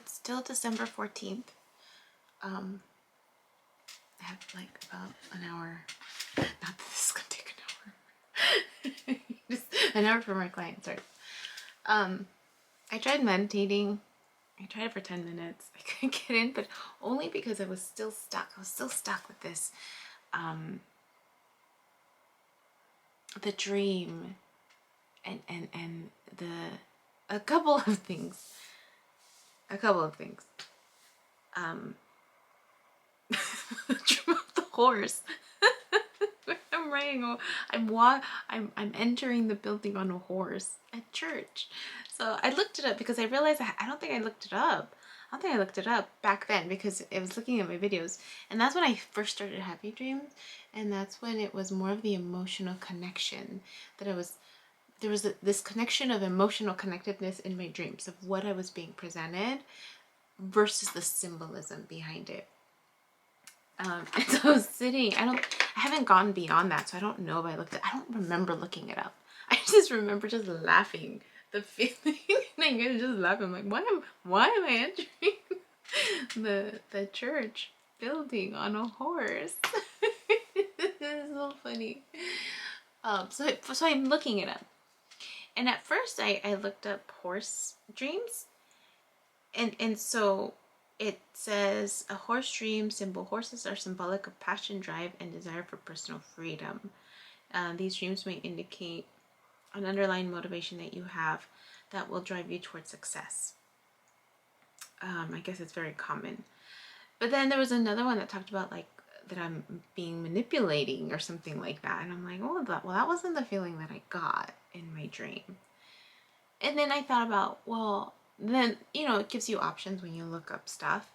it's still December 14th. I have like about an hour. Not that this is gonna take an hour. Just an hour for my client, sorry. I tried meditating. I tried it for 10 minutes. I couldn't get in, but only because I was still stuck. I was still stuck with this, the dream and a couple of things. The dream of the horse. I'm entering the building on a horse at church. So I looked it up because I realized I don't think I looked it up. I don't think I looked it up back then because I was looking at my videos, and that's when I first started having dreams, and that's when it was more of the emotional connection that there was this connection of emotional connectedness in my dreams of what I was being presented versus the symbolism behind it. And so I was sitting, I haven't gone beyond that, so I don't know if I don't remember looking it up. I just remember just laughing, the feeling, and I just laughing. I'm like, why am I entering the church building on a horse? This is so funny. So I'm looking it up, and at first I looked up horse dreams, and so it says a horse dream symbol. Horses are symbolic of passion, drive, and desire for personal freedom. These dreams may indicate an underlying motivation that you have that will drive you towards success. I guess it's very common. But then there was another one that talked about like that I'm being manipulating or something like that. And I'm like, oh, that wasn't the feeling that I got in my dream. And then I thought about, well, then, it gives you options when you look up stuff.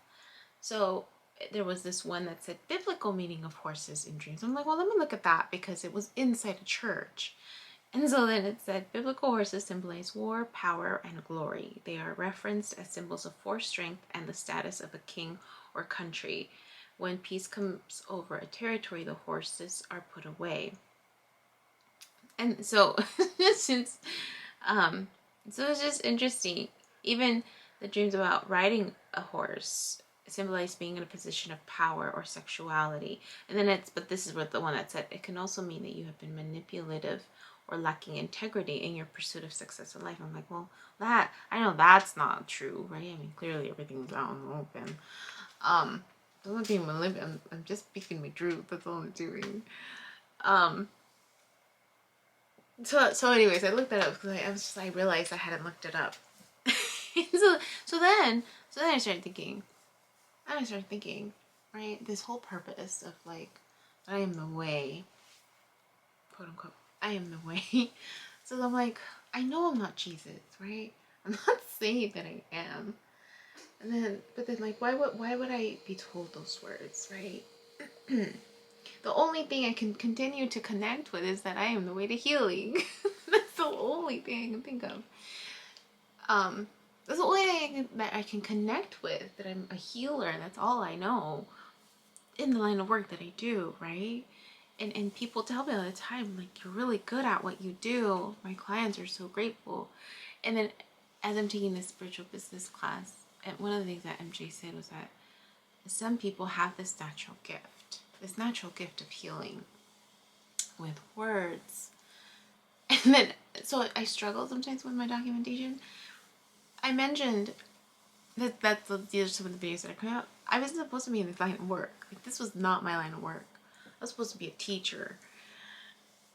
So there was this one that said biblical meaning of horses in dreams. I'm like, well, let me look at that because it was inside a church. And so then it said biblical horses symbolize war, power, and glory. They are referenced as symbols of force, strength, and the status of a king or country. When peace comes over a territory, the horses are put away. And so since so it's just interesting. Even the dreams about riding a horse symbolize being in a position of power or sexuality. And then but this is what the one that said, it can also mean that you have been manipulative or lacking integrity in your pursuit of success in life. I'm like, well, I know that's not true, right? I mean, clearly everything's out in the open. I'm not being manipulative. I'm just speaking my truth. That's all I'm doing. So anyways, I looked that up because I realized I hadn't looked it up. so then I started thinking, right, this whole purpose of like, I am the way, quote unquote, I am the way. So I'm like, I know I'm not Jesus, right? I'm not saying that I am. But then like, why would I be told those words, right? The only thing I can continue to connect with is that I am the way to healing. That's the only thing I can think of. That's the only thing that I can connect with, that I'm a healer. That's all I know in the line of work that I do, right? And people tell me all the time, like, you're really good at what you do. My clients are so grateful. And then as I'm taking this spiritual business class, and one of the things that MJ said was that some people have this natural gift of healing with words. And then, so I struggle sometimes with my documentation. I mentioned that these are some of the videos that are coming out. I was supposed to be in this line of work. Like, this was not my line of work. I was supposed to be a teacher.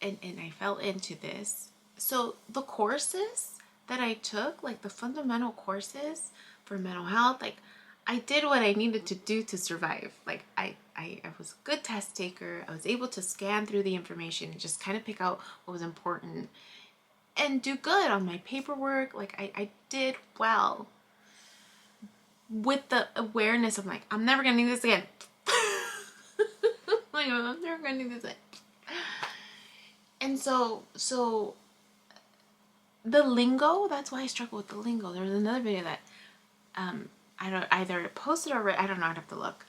And I fell into this. So the courses that I took, like the fundamental courses for mental health, like, I did what I needed to do to survive. Like, I was a good test taker. I was able to scan through the information and just kind of pick out what was important and do good on my paperwork. Like, I did well with the awareness of like, I'm never gonna need this again. Like, I'm never gonna need this again. And so the lingo, that's why I struggle with the lingo. There was another video that I don't either posted or I don't know, I'd have to look,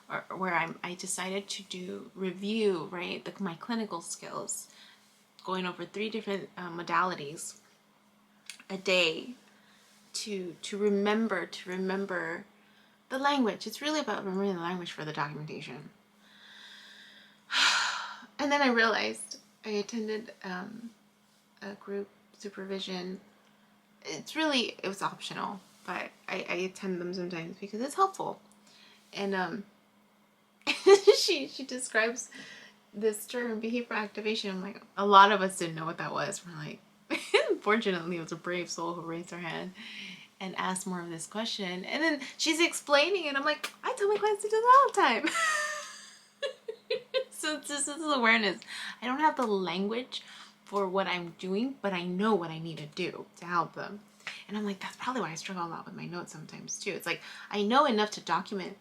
or where I decided to do review, right, my clinical skills, going over 3 different modalities a day to remember the language. It's really about remembering the language for the documentation. And then I realized I attended a group supervision. It was optional, but I attend them sometimes because it's helpful. And she describes this term, behavioral activation. I'm like, a lot of us didn't know what that was. We're like, fortunately, it was a brave soul who raised her hand and asked more of this question. And then she's explaining it. I'm like, I tell my clients to do that all the time. So this is awareness. I don't have the language for what I'm doing, but I know what I need to do to help them. And I'm like, that's probably why I struggle a lot with my notes sometimes too. It's like, I know enough to document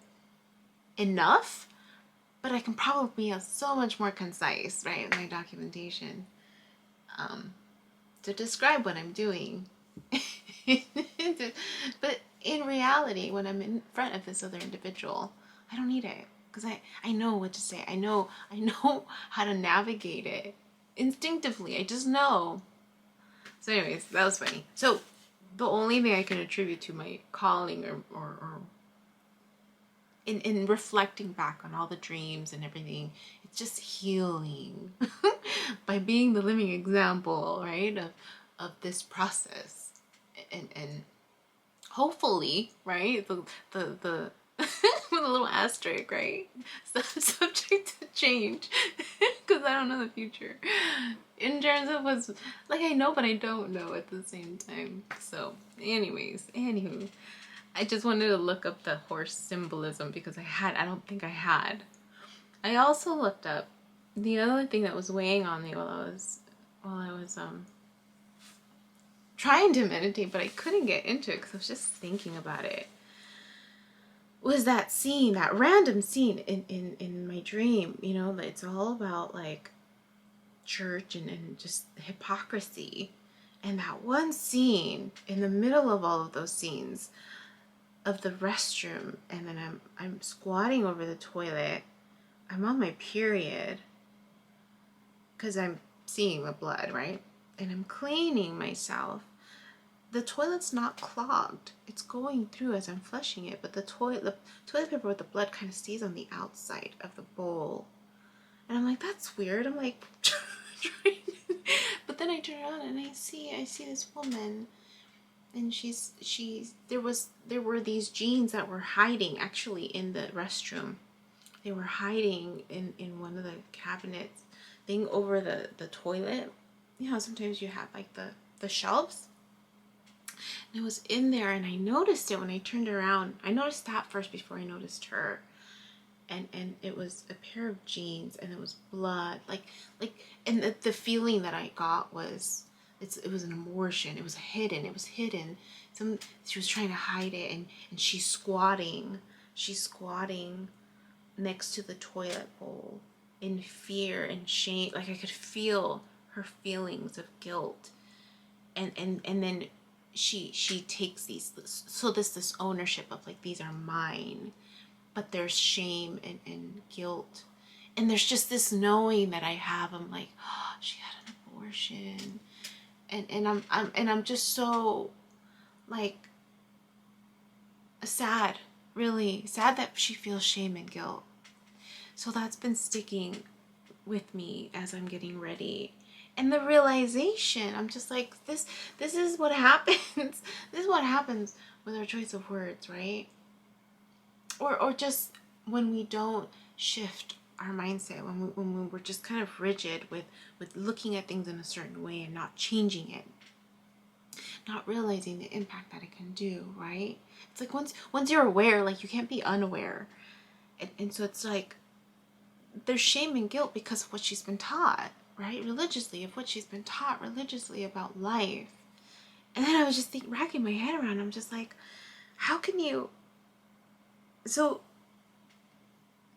enough, but I can probably be so much more concise, right, in my documentation, to describe what I'm doing. But in reality, when I'm in front of this other individual, I don't need it, because I know what to say. I know how to navigate it instinctively. I just know. So anyways, that was funny. So the only thing I can attribute to my calling or in reflecting back on all the dreams and everything, it's just healing by being the living example, right, of this process, and hopefully, right, the with a little asterisk, right, subject to change, because I don't know the future in terms of what's, like, I know but I don't know at the same time. So anyways, anywho, I just wanted to look up the horse symbolism because I don't think I had. I also looked up the other thing that was weighing on me while I was trying to meditate, but I couldn't get into it because I was just thinking about it. Was that scene, that random scene in my dream, you know, it's all about like church and just hypocrisy. And that one scene in the middle of all of those scenes of the restroom, and then I'm squatting over the toilet. I'm on my period because I'm seeing the blood, right? And I'm cleaning myself. The toilet's not clogged. It's going through as I'm flushing it, but the toilet paper with the blood kind of stays on the outside of the bowl. And I'm like, that's weird. I'm like, but then I turn around and I see this woman. And there were these jeans that were hiding actually in the restroom. They were hiding in one of the cabinets thing over the toilet. You know, sometimes you have like the shelves. And it was in there, and I noticed it when I turned around. I noticed that first before I noticed her. And it was a pair of jeans, and it was blood. And the feeling that I got was, it was an abortion. It was hidden. She was trying to hide it, and she's squatting next to the toilet bowl in fear and shame. Like, I could feel her feelings of guilt, and then she takes this ownership of, like, these are mine, but there's shame and guilt, and there's just this knowing that I have. I'm like, oh, she had an abortion. And I'm just so, like, sad, really sad that she feels shame and guilt. So that's been sticking with me as I'm getting ready. And the realization, I'm just like, this is what happens. This is what happens with our choice of words, right? Or just when we don't shift our mindset, when we're just kind of rigid with looking at things in a certain way and not changing it, not realizing the impact that it can do, right? It's like once you're aware, like, you can't be unaware. And so it's like there's shame and guilt because of what she's been taught, right? Religiously, of what she's been taught religiously about life. And then I was just racking my head around. I'm just like, how can you... So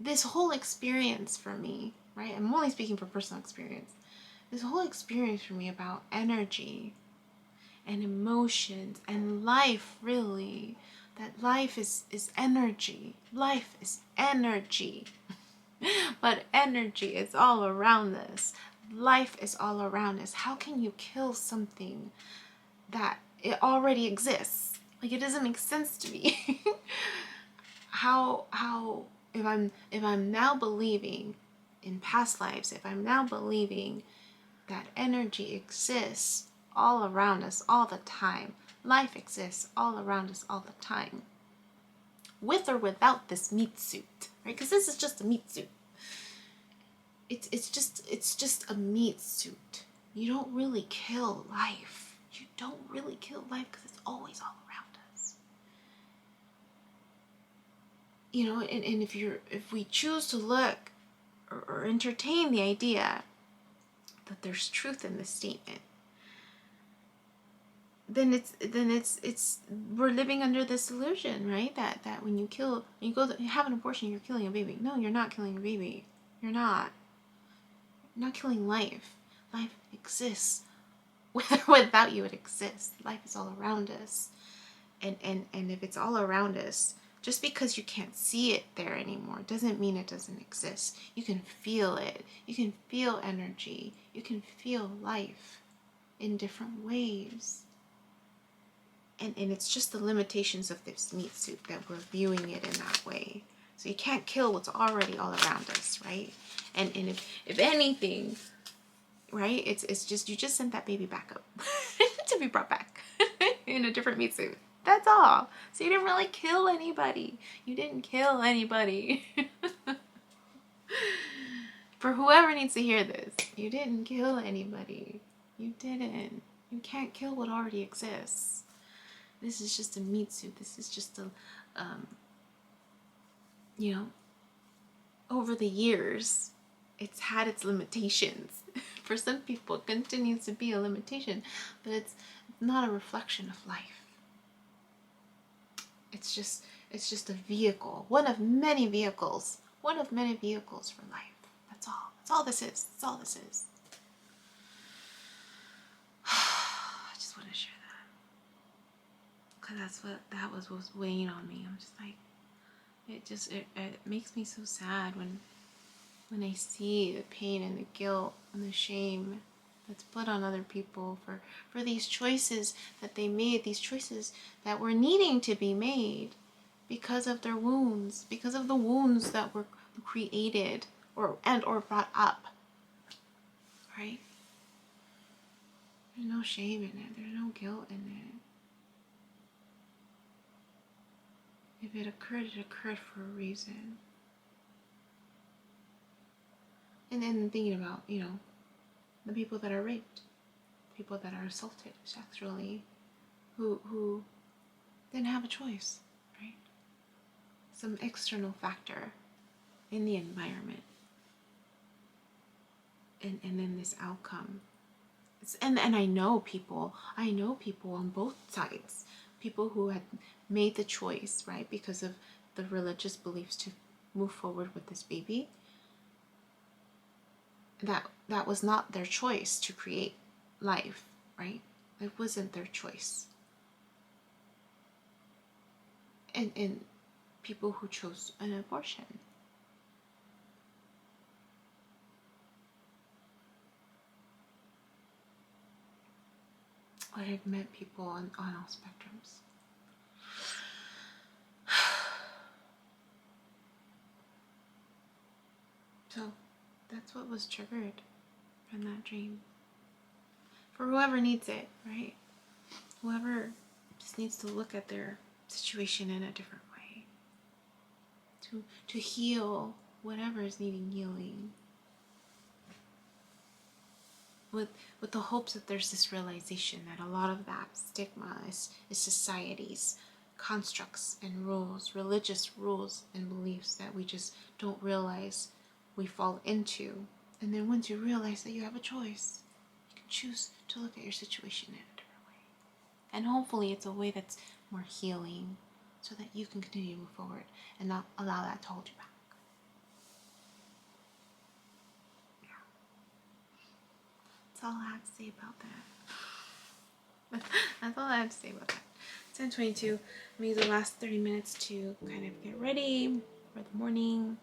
this whole experience for me, right? I'm only speaking from personal experience. This whole experience for me about energy and emotions and life, really, that life is energy. Life is energy. But energy is all around us. Life is all around us. How can you kill something that it already exists? Like, it doesn't make sense to me. how if I'm now believing in past lives, if I'm now believing that energy exists all around us all the time, life exists all around us all the time, with or without this meat suit, right? Because this is just a meat suit. It's just a meat suit. You don't really kill life. You don't really kill life because it's always all around us. You know, and if we choose to look or entertain the idea that there's truth in this statement, then it's we're living under this illusion, right? That when you have an abortion, you're killing a baby. No, you're not killing a baby. You're not killing life. Life exists. Without you, it exists. Life is all around us. And if it's all around us, just because you can't see it there anymore doesn't mean it doesn't exist. You can feel it. You can feel energy. You can feel life in different ways. And it's just the limitations of this meat suit that we're viewing it in that way. So you can't kill what's already all around us, right? And if anything, right, it's just, you just sent that baby back up to be brought back in a different meat suit. That's all. So you didn't really kill anybody. You didn't kill anybody. For whoever needs to hear this, you didn't kill anybody. You didn't. You can't kill what already exists. This is just a meat suit. This is just a, you know, over the years, it's had its limitations. For some people, it continues to be a limitation, but it's not a reflection of life. It's just a vehicle, one of many vehicles for life. That's all. That's all this is. That's all this is. I just want to share that, because that was weighing on me. I'm just like, it makes me so sad when I see the pain and the guilt and the shame that's put on other people for these choices that they made, these choices that were needing to be made because of their wounds, because of the wounds that were created or brought up, right? There's no shame in it. There's no guilt in it. If it occurred for a reason. And then thinking about, you know, the people that are raped, people that are assaulted sexually, who didn't have a choice, right? Some external factor in the environment. And then this outcome. And I know people on both sides, people who had made the choice, right, because of the religious beliefs to move forward with this baby. That was not their choice to create life, right? It wasn't their choice. And people who chose an abortion. I've met people on all spectrums. So that's what was triggered from that dream. For whoever needs it, right? Whoever just needs to look at their situation in a different way. To heal whatever is needing healing. With the hopes that there's this realization that a lot of that stigma is society's constructs and rules, religious rules and beliefs that we just don't realize we fall into. And then once you realize that you have a choice, you can choose to look at your situation in a different way. And hopefully it's a way that's more healing so that you can continue to move forward and not allow that to hold you back. That's all I have to say about that. That's all I have to say about that. It's 10:22. I'm using the last 30 minutes to kind of get ready for the morning.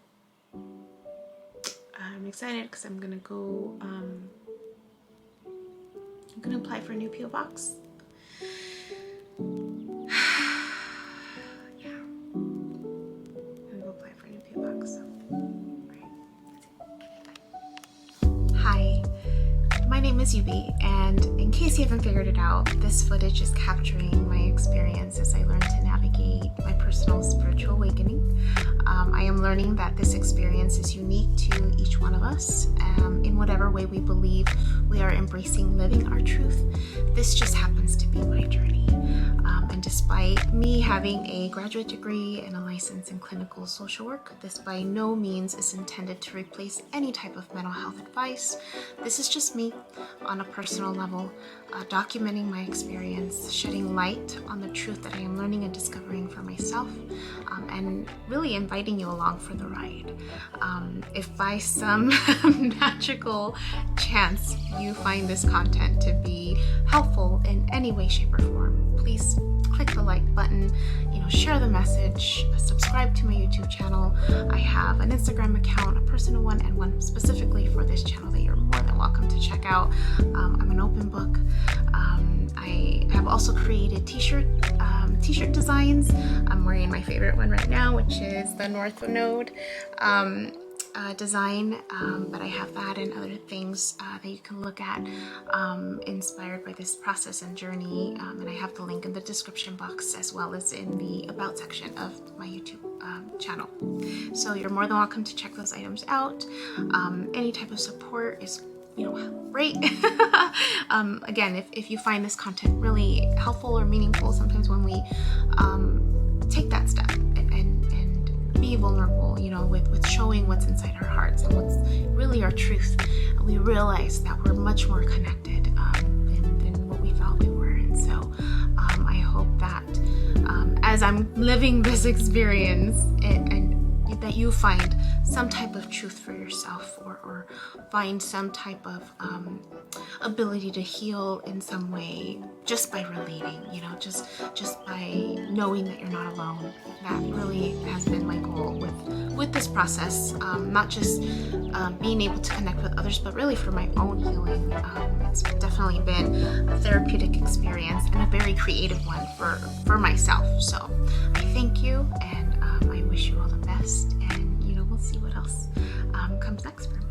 I'm excited because I'm gonna go. I'm gonna apply for a new PO box. is Yubi, and in case you haven't figured it out, this footage is capturing my experience as I learn to navigate my personal spiritual awakening. I am learning that this experience is unique to each one of us, in whatever way we believe we are embracing living our truth. This just happens to be my journey. And despite me having a graduate degree and a license in clinical social work, this by no means is intended to replace any type of mental health advice. This is just me on a personal level, documenting my experience, shedding light on the truth that I am learning and discovering for myself, and really inviting you along for the ride. If by some magical chance you find this content to be helpful in any way, shape, or form, please click the like button, share the message, subscribe to my YouTube channel. I have an Instagram account, a personal one, and one specifically for this channel that you're more than welcome to check out. I'm an open book. I have also created t-shirt designs. I'm wearing my favorite one right now, which is the North Node design, but I have that and other things that you can look at inspired by this process and journey, and I have the link in the description box as well as in the about section of my YouTube channel. So you're more than welcome to check those items out. Any type of support is great. Again, if you find this content really helpful or meaningful, sometimes when we take that step and be vulnerable, with showing what's inside our hearts and what's really our truth, we realize that we're much more connected than what we thought we were. And so I hope that as I'm living this experience and that you find some type of truth for yourself, or find some type of ability to heal in some way just by relating, just by knowing that you're not alone. That really has been my goal with this process, not just being able to connect with others, but really for my own healing. It's definitely been a therapeutic experience and a very creative one for myself. So I thank you, and I wish you all the best, and we'll see what else comes next for me.